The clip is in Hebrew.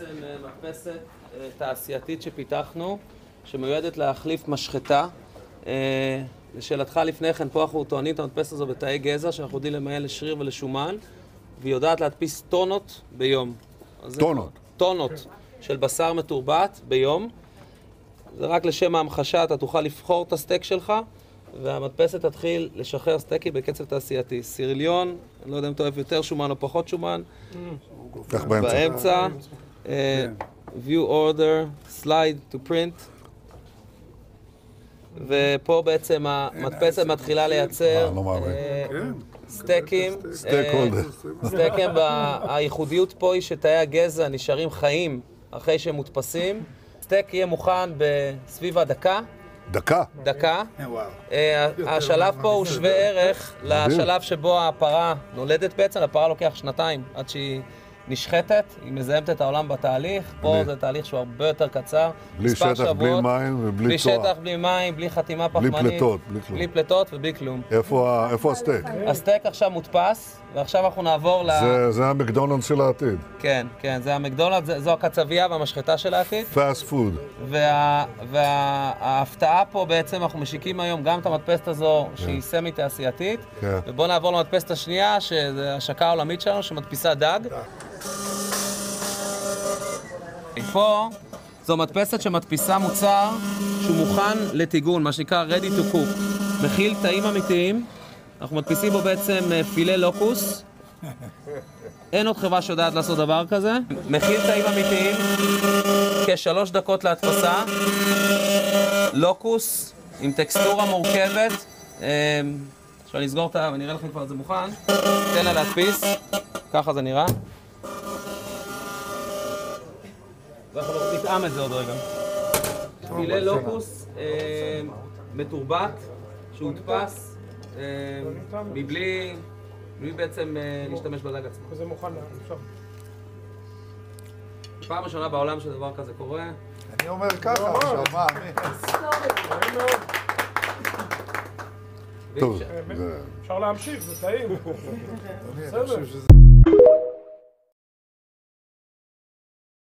בעצם מדפסת תעשייתית שפיתחנו, שמיועדת להחליף משחטה. לשאלתך לפני כן, פה אנחנו טוענים את המדפסת הזו בתאי גזע, שאנחנו יודעים למיין לשריר ולשומן, והיא יודעת להדפיס טונות ביום. טונות? טונות של בשר מתורבת ביום. זה רק לשם ההמחשה, אתה תוכל לבחור את הסטייק שלך, והמדפסת תתחיל לשחרר סטייקים בקצב תעשייתי. סיריליון, אני לא יודע אם אתה אוהב יותר שומן או פחות שומן. כך באמצע. באמצע. view order, slide to print. ופה בעצם המדפסת מתחילה לייצר סטייקים. סטייקים, הייחודיות פה היא שתאי הגזע נשארים חיים אחרי שהם מודפסים. סטייק יהיה מוכן בסביב הדקה. דקה? דקה. השלב פה הוא שווה ערך לשלב שבו הפרה נולדת בעצם. הפרה לוקח 2 עד שהיא נשחטת, היא מזהמת את העולם בתהליך. פה זה תהליך שהוא הרבה יותר קצר. בלי שטח, בלי מים ובלי בלי צואה. שטח, בלי מים, בלי חתימה פחמנית. בלי פלטות, בלי פלטות ובלי כלום. איפה הסטייק? הסטייק עכשיו מודפס, ועכשיו אנחנו נעבור זה המקדונלדס של העתיד. כן, כן, זה המקדונלדס, זו הקצבייה והמשחטה של העתיד. פאסט פוד. וההפתעה פה בעצם, אנחנו משיקים היום גם את המדפסת הזו, שהיא סמי תעשייתית. ובואו נעבור למדפסת השנייה, שזה השקה העולמית שלנו, שמדפיסה דג. פה זו מדפסת שמדפיסה מוצר שהוא מוכן לטיגון, מה שנקרא ready to cook. מכיל תאים אמיתיים. אנחנו מדפיסים בו בעצם פילה לוקוס. אין עוד חברה שיודעת לעשות דבר כזה. מכיל תאים אמיתיים, כ3 דקות להדפסה. לוקוס עם טקסטורה מורכבת. עכשיו אני אסגור אותה ונראה לכם כבר את זה מוכן. תן לה להדפיס, ככה זה נראה. ואנחנו נטעם את זה עוד רגע. פילה לוקוס מתורבת, שהודפס מבלי בעצם להשתמש בדג עצמו. זה מוכן, אפשר. פעם ראשונה בעולם שדבר כזה קורה. אני אומר ככה, עכשיו מה, טוב, אפשר להמשיך, זה טעים. אני חושב שזה...